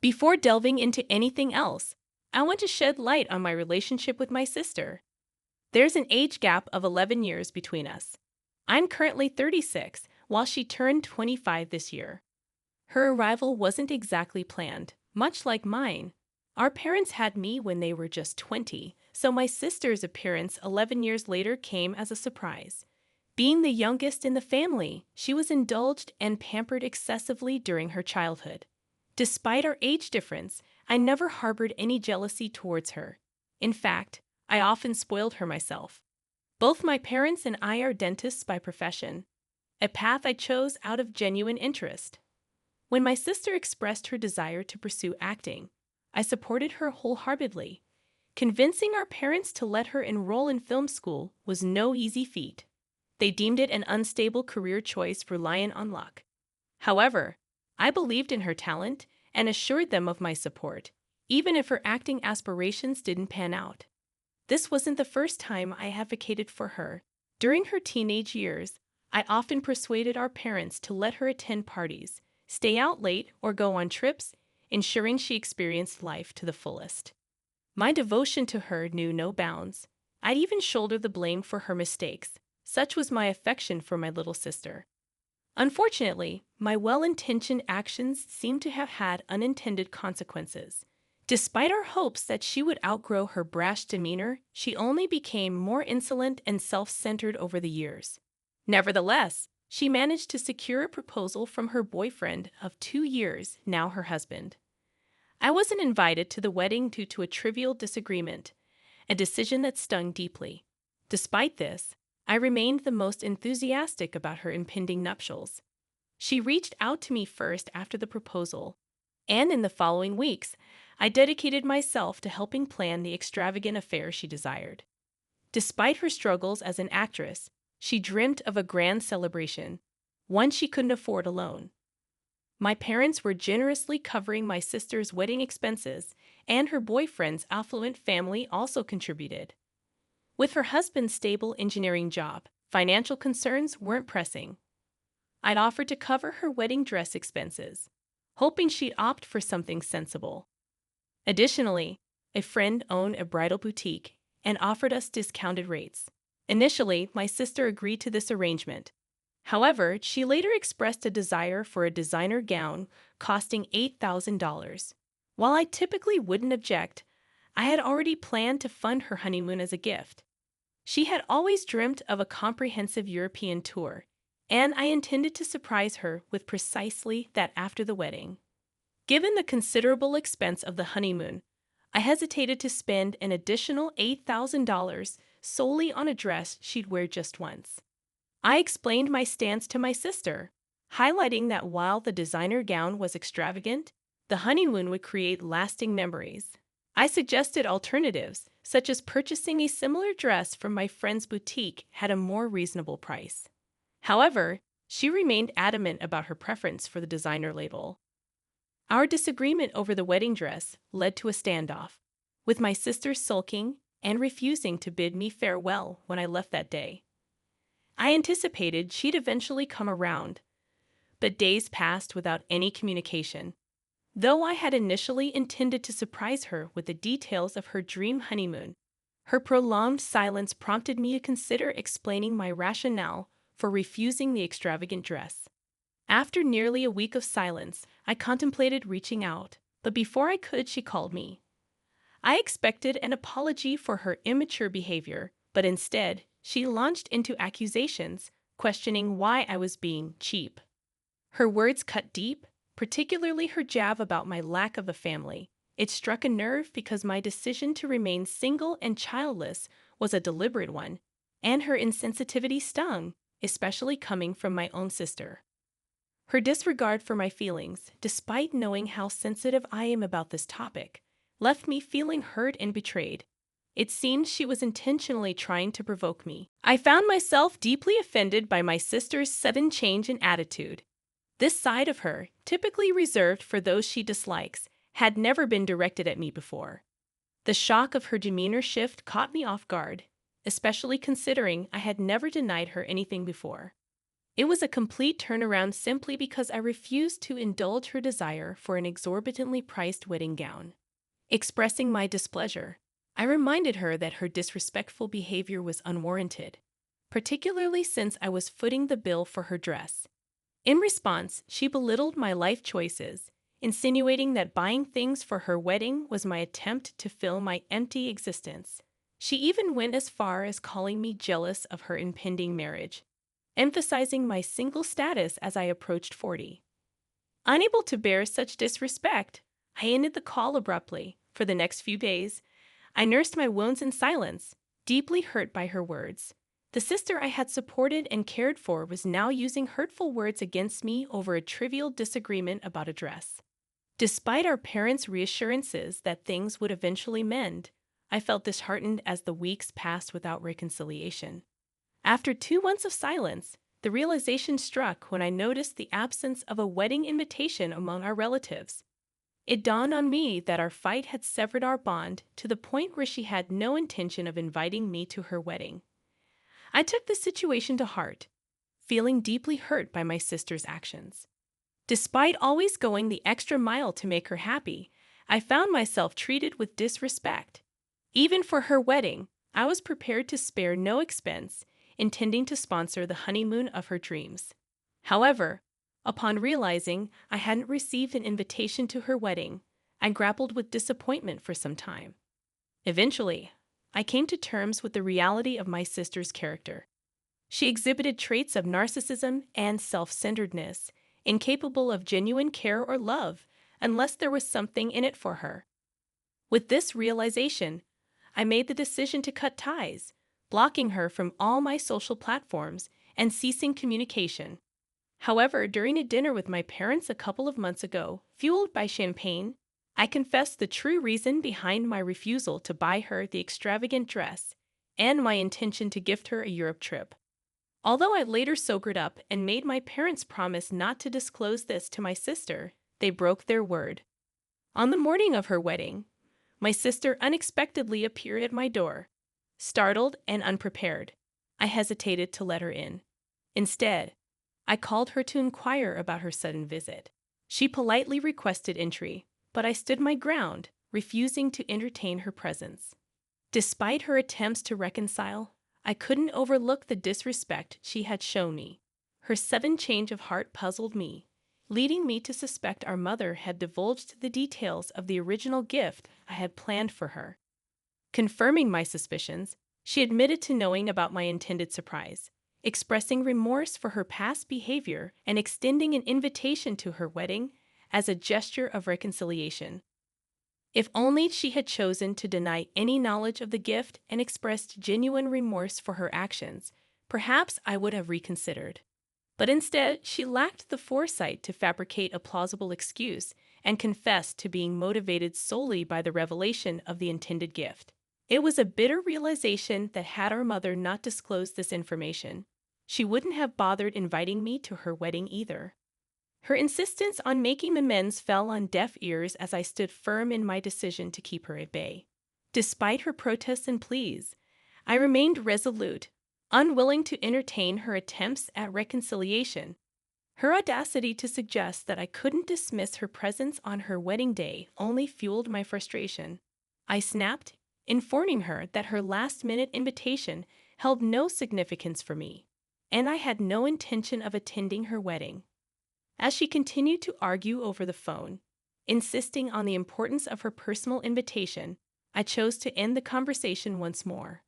Before delving into anything else, I want to shed light on my relationship with my sister. There's an age gap of 11 years between us. I'm currently 36, while she turned 25 this year. Her arrival wasn't exactly planned, much like mine. Our parents had me when they were just 20, so my sister's appearance 11 years later came as a surprise. Being the youngest in the family, she was indulged and pampered excessively during her childhood. Despite our age difference, I never harbored any jealousy towards her. In fact, I often spoiled her myself. Both my parents and I are dentists by profession, a path I chose out of genuine interest. When my sister expressed her desire to pursue acting, I supported her wholeheartedly. Convincing our parents to let her enroll in film school was no easy feat. They deemed it an unstable career choice reliant on luck. However, I believed in her talent and assured them of my support, even if her acting aspirations didn't pan out. This wasn't the first time I advocated for her. During her teenage years, I often persuaded our parents to let her attend parties, stay out late, or go on trips, ensuring she experienced life to the fullest. My devotion to her knew no bounds. I'd even shoulder the blame for her mistakes. Such was my affection for my little sister. Unfortunately, my well-intentioned actions seemed to have had unintended consequences. Despite our hopes that she would outgrow her brash demeanor, she only became more insolent and self-centered over the years. Nevertheless, she managed to secure a proposal from her boyfriend of 2 years, now her husband. I wasn't invited to the wedding due to a trivial disagreement, a decision that stung deeply. Despite this, I remained the most enthusiastic about her impending nuptials. She reached out to me first after the proposal, and in the following weeks, I dedicated myself to helping plan the extravagant affair she desired. Despite her struggles as an actress, she dreamt of a grand celebration, one she couldn't afford alone. My parents were generously covering my sister's wedding expenses, and her boyfriend's affluent family also contributed. With her husband's stable engineering job, financial concerns weren't pressing. I'd offered to cover her wedding dress expenses, hoping she'd opt for something sensible. Additionally, a friend owned a bridal boutique and offered us discounted rates. Initially, my sister agreed to this arrangement. However, she later expressed a desire for a designer gown costing $8,000. While I typically wouldn't object, I had already planned to fund her honeymoon as a gift. She had always dreamt of a comprehensive European tour, and I intended to surprise her with precisely that after the wedding. Given the considerable expense of the honeymoon, I hesitated to spend an additional $8,000 solely on a dress she'd wear just once. I explained my stance to my sister, highlighting that while the designer gown was extravagant, the honeymoon would create lasting memories. I suggested alternatives, such as purchasing a similar dress from my friend's boutique at a more reasonable price. However, she remained adamant about her preference for the designer label. Our disagreement over the wedding dress led to a standoff, with my sister sulking and refusing to bid me farewell when I left that day. I anticipated she'd eventually come around, but days passed without any communication. Though I had initially intended to surprise her with the details of her dream honeymoon, her prolonged silence prompted me to consider explaining my rationale for refusing the extravagant dress. After nearly a week of silence, I contemplated reaching out, but before I could, she called me. I expected an apology for her immature behavior, but instead, she launched into accusations, questioning why I was being cheap. Her words cut deep, particularly her jab about my lack of a family. It struck a nerve because my decision to remain single and childless was a deliberate one, and her insensitivity stung, especially coming from my own sister. Her disregard for my feelings, despite knowing how sensitive I am about this topic, left me feeling hurt and betrayed. It seemed she was intentionally trying to provoke me. I found myself deeply offended by my sister's sudden change in attitude. This side of her, typically reserved for those she dislikes, had never been directed at me before. The shock of her demeanor shift caught me off guard, especially considering I had never denied her anything before. It was a complete turnaround simply because I refused to indulge her desire for an exorbitantly priced wedding gown. Expressing my displeasure, I reminded her that her disrespectful behavior was unwarranted, particularly since I was footing the bill for her dress. In response, she belittled my life choices, insinuating that buying things for her wedding was my attempt to fill my empty existence. She even went as far as calling me jealous of her impending marriage, emphasizing my single status as I approached 40. Unable to bear such disrespect, I ended the call abruptly. For the next few days, I nursed my wounds in silence, deeply hurt by her words. The sister I had supported and cared for was now using hurtful words against me over a trivial disagreement about a dress. Despite our parents' reassurances that things would eventually mend, I felt disheartened as the weeks passed without reconciliation. After 2 months of silence, the realization struck when I noticed the absence of a wedding invitation among our relatives. It dawned on me that our fight had severed our bond to the point where she had no intention of inviting me to her wedding. I took the situation to heart, feeling deeply hurt by my sister's actions. Despite always going the extra mile to make her happy, I found myself treated with disrespect. Even for her wedding, I was prepared to spare no expense, intending to sponsor the honeymoon of her dreams. However, upon realizing I hadn't received an invitation to her wedding, I grappled with disappointment for some time. Eventually, I came to terms with the reality of my sister's character. She exhibited traits of narcissism and self-centeredness, incapable of genuine care or love unless there was something in it for her. With this realization, I made the decision to cut ties, blocking her from all my social platforms and ceasing communication. However, during a dinner with my parents a couple of months ago, fueled by champagne, I confessed the true reason behind my refusal to buy her the extravagant dress and my intention to gift her a Europe trip. Although I later sobered up and made my parents promise not to disclose this to my sister, they broke their word. On the morning of her wedding, my sister unexpectedly appeared at my door. Startled and unprepared, I hesitated to let her in. Instead, I called her to inquire about her sudden visit. She politely requested entry, but I stood my ground, refusing to entertain her presence. Despite her attempts to reconcile, I couldn't overlook the disrespect she had shown me. Her sudden change of heart puzzled me, leading me to suspect our mother had divulged the details of the original gift I had planned for her. Confirming my suspicions, she admitted to knowing about my intended surprise, expressing remorse for her past behavior and extending an invitation to her wedding as a gesture of reconciliation. If only she had chosen to deny any knowledge of the gift and expressed genuine remorse for her actions, perhaps I would have reconsidered. But instead, she lacked the foresight to fabricate a plausible excuse and confessed to being motivated solely by the revelation of the intended gift. It was a bitter realization that had our mother not disclosed this information, she wouldn't have bothered inviting me to her wedding either. Her insistence on making amends fell on deaf ears as I stood firm in my decision to keep her at bay. Despite her protests and pleas, I remained resolute, unwilling to entertain her attempts at reconciliation. Her audacity to suggest that I couldn't dismiss her presence on her wedding day only fueled my frustration. I snapped, informing her that her last-minute invitation held no significance for me, and I had no intention of attending her wedding. As she continued to argue over the phone, insisting on the importance of her personal invitation, I chose to end the conversation once more.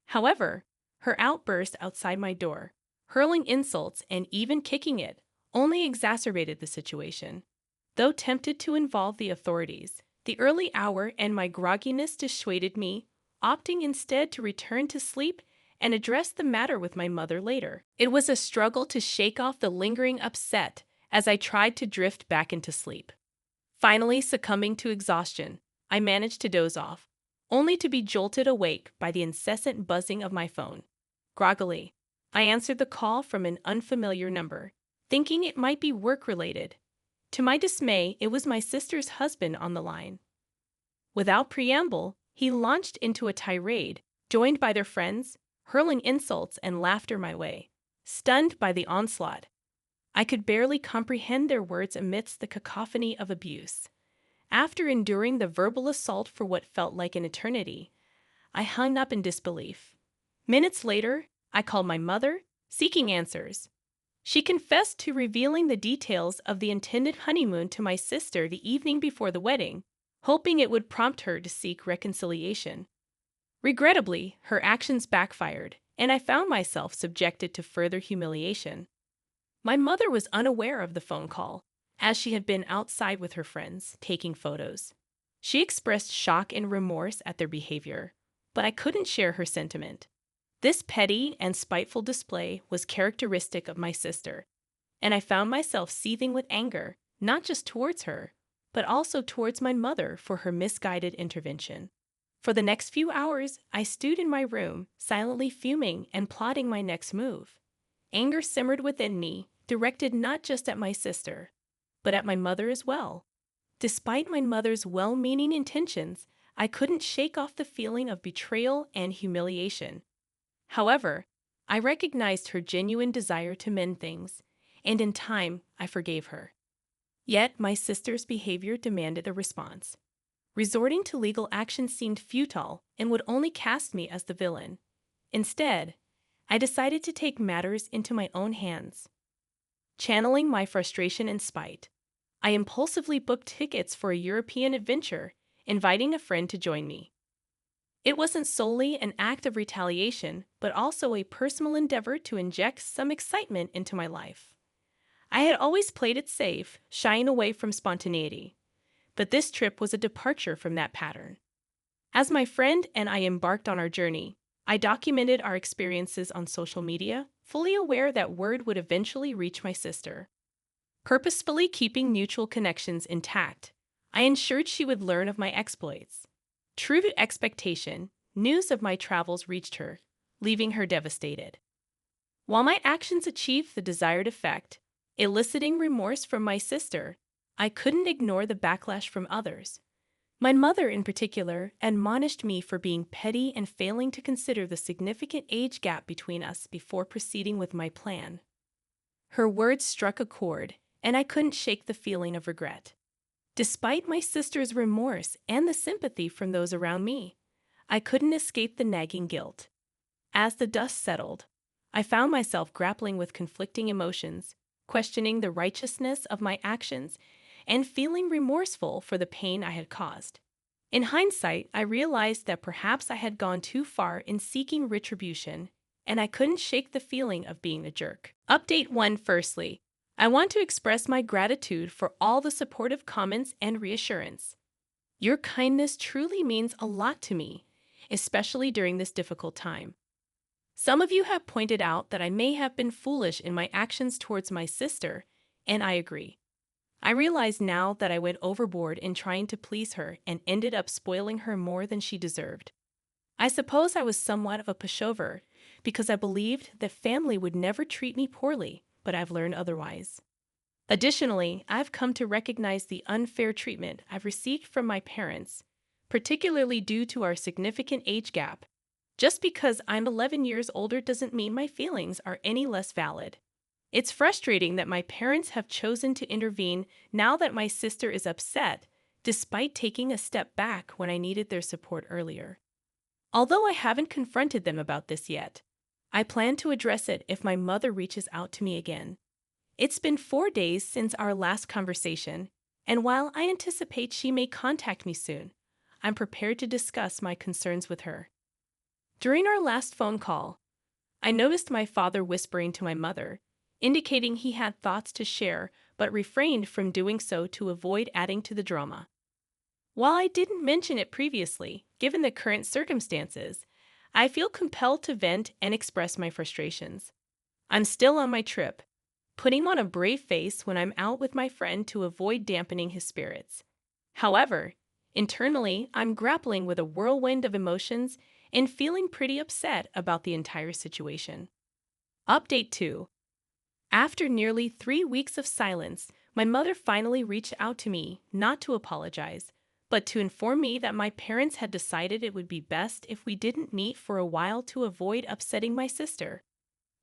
However, her outburst outside my door, hurling insults and even kicking it, only exacerbated the situation. Though tempted to involve the authorities, the early hour and my grogginess dissuaded me, opting instead to return to sleep and address the matter with my mother later. It was a struggle to shake off the lingering upset as I tried to drift back into sleep. Finally, succumbing to exhaustion, I managed to doze off, only to be jolted awake by the incessant buzzing of my phone. Groggily, I answered the call from an unfamiliar number, thinking it might be work-related. To my dismay, it was my sister's husband on the line. Without preamble, he launched into a tirade, joined by their friends, hurling insults and laughter my way. stunned by the onslaught. I could barely comprehend their words amidst the cacophony of abuse. After enduring the verbal assault for what felt like an eternity, I hung up in disbelief. Minutes later, I called my mother, seeking answers. She confessed to revealing the details of the intended honeymoon to my sister the evening before the wedding, hoping it would prompt her to seek reconciliation. Regrettably, her actions backfired, and I found myself subjected to further humiliation. My mother was unaware of the phone call, as she had been outside with her friends, taking photos. She expressed shock and remorse at their behavior, but I couldn't share her sentiment. This petty and spiteful display was characteristic of my sister, and I found myself seething with anger, not just towards her, but also towards my mother for her misguided intervention. For the next few hours, I stewed in my room, silently fuming and plotting my next move. Anger simmered within me, directed not just at my sister, but at my mother as well. Despite my mother's well-meaning intentions, I couldn't shake off the feeling of betrayal and humiliation. However, I recognized her genuine desire to mend things, and in time, I forgave her. Yet, my sister's behavior demanded a response. Resorting to legal action seemed futile and would only cast me as the villain. Instead, I decided to take matters into my own hands. Channeling my frustration and spite, I impulsively booked tickets for a European adventure, inviting a friend to join me. It wasn't solely an act of retaliation, but also a personal endeavor to inject some excitement into my life. I had always played it safe, shying away from spontaneity, but this trip was a departure from that pattern. As my friend and I embarked on our journey, I documented our experiences on social media, fully aware that word would eventually reach my sister. Purposefully keeping mutual connections intact, I ensured she would learn of my exploits. True to expectation, news of my travels reached her, leaving her devastated. While my actions achieved the desired effect, eliciting remorse from my sister, I couldn't ignore the backlash from others. My mother, in particular, admonished me for being petty and failing to consider the significant age gap between us before proceeding with my plan. Her words struck a chord, and I couldn't shake the feeling of regret. Despite my sister's remorse and the sympathy from those around me, I couldn't escape the nagging guilt. As the dust settled, I found myself grappling with conflicting emotions, questioning the righteousness of my actions, and feeling remorseful for the pain I had caused. In hindsight, I realized that perhaps I had gone too far in seeking retribution, and I couldn't shake the feeling of being a jerk. Update 1. Firstly, I want to express my gratitude for all the supportive comments and reassurance. Your kindness truly means a lot to me, especially during this difficult time. Some of you have pointed out that I may have been foolish in my actions towards my sister, and I agree. I realize now that I went overboard in trying to please her and ended up spoiling her more than she deserved. I suppose I was somewhat of a pushover because I believed that family would never treat me poorly, but I've learned otherwise. Additionally, I've come to recognize the unfair treatment I've received from my parents, particularly due to our significant age gap. Just because I'm 11 years older doesn't mean my feelings are any less valid. It's frustrating that my parents have chosen to intervene now that my sister is upset, despite taking a step back when I needed their support earlier. Although I haven't confronted them about this yet, I plan to address it if my mother reaches out to me again. It's been 4 days since our last conversation, and while I anticipate she may contact me soon, I'm prepared to discuss my concerns with her. During our last phone call, I noticed my father whispering to my mother, indicating he had thoughts to share but refrained from doing so to avoid adding to the drama. While I didn't mention it previously, given the current circumstances, I feel compelled to vent and express my frustrations. I'm still on my trip, putting on a brave face when I'm out with my friend to avoid dampening his spirits. However, internally, I'm grappling with a whirlwind of emotions and feeling pretty upset about the entire situation. Update 2. After nearly 3 weeks of silence, my mother finally reached out to me, not to apologize, but to inform me that my parents had decided it would be best if we didn't meet for a while to avoid upsetting my sister.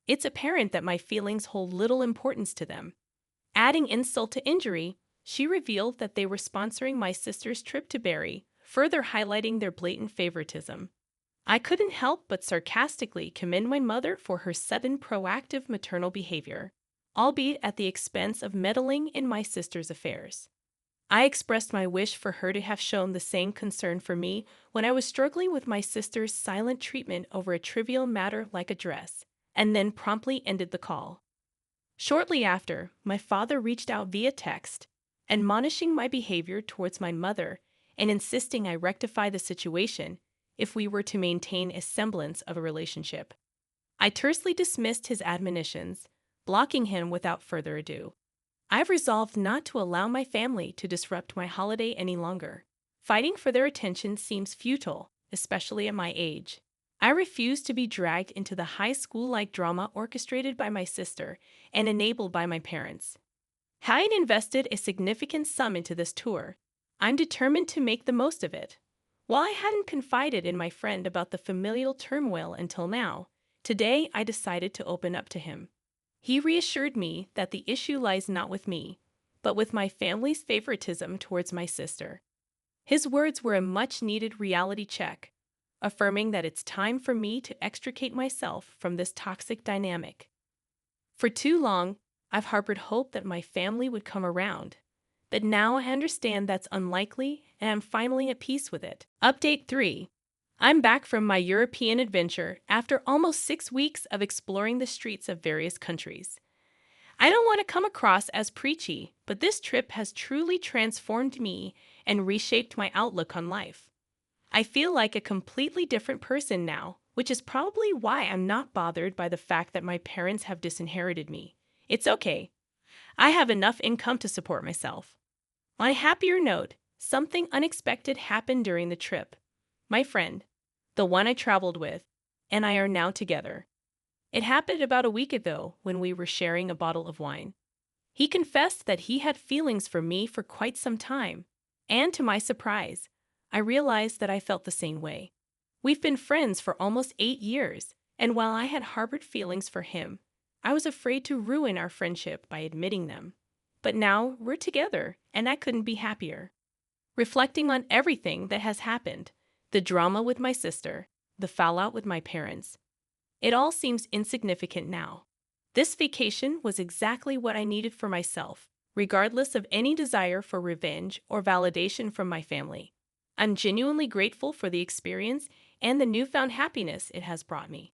It's apparent that my feelings hold little importance to them. Adding insult to injury, she revealed that they were sponsoring my sister's trip to Barrie, further highlighting their blatant favoritism. I couldn't help but sarcastically commend my mother for her sudden proactive maternal behavior, albeit at the expense of meddling in my sister's affairs. I expressed my wish for her to have shown the same concern for me when I was struggling with my sister's silent treatment over a trivial matter like a dress, and then promptly ended the call. Shortly after, my father reached out via text, admonishing my behavior towards my mother and insisting I rectify the situation if we were to maintain a semblance of a relationship. I tersely dismissed his admonitions, blocking him without further ado. I've resolved not to allow my family to disrupt my holiday any longer. Fighting for their attention seems futile, especially at my age. I refuse to be dragged into the high school-like drama orchestrated by my sister and enabled by my parents. Having invested a significant sum into this tour, I'm determined to make the most of it. While I hadn't confided in my friend about the familial turmoil until now, today I decided to open up to him. He reassured me that the issue lies not with me, but with my family's favoritism towards my sister. His words were a much-needed reality check, affirming that it's time for me to extricate myself from this toxic dynamic. For too long, I've harbored hope that my family would come around, but now I understand that's unlikely and I'm finally at peace with it. Update 3. I'm back from my European adventure after almost 6 weeks of exploring the streets of various countries. I don't want to come across as preachy, but this trip has truly transformed me and reshaped my outlook on life. I feel like a completely different person now, which is probably why I'm not bothered by the fact that my parents have disinherited me. It's okay. I have enough income to support myself. On a happier note, something unexpected happened during the trip. My friend, the one I traveled with, and I are now together. It happened about a week ago when we were sharing a bottle of wine. He confessed that he had feelings for me for quite some time, and to my surprise, I realized that I felt the same way. We've been friends for almost 8 years, and while I had harbored feelings for him, I was afraid to ruin our friendship by admitting them. But now we're together, and I couldn't be happier. Reflecting on everything that has happened, the drama with my sister, the fallout with my parents, it all seems insignificant now. This vacation was exactly what I needed for myself, regardless of any desire for revenge or validation from my family. I'm genuinely grateful for the experience and the newfound happiness it has brought me.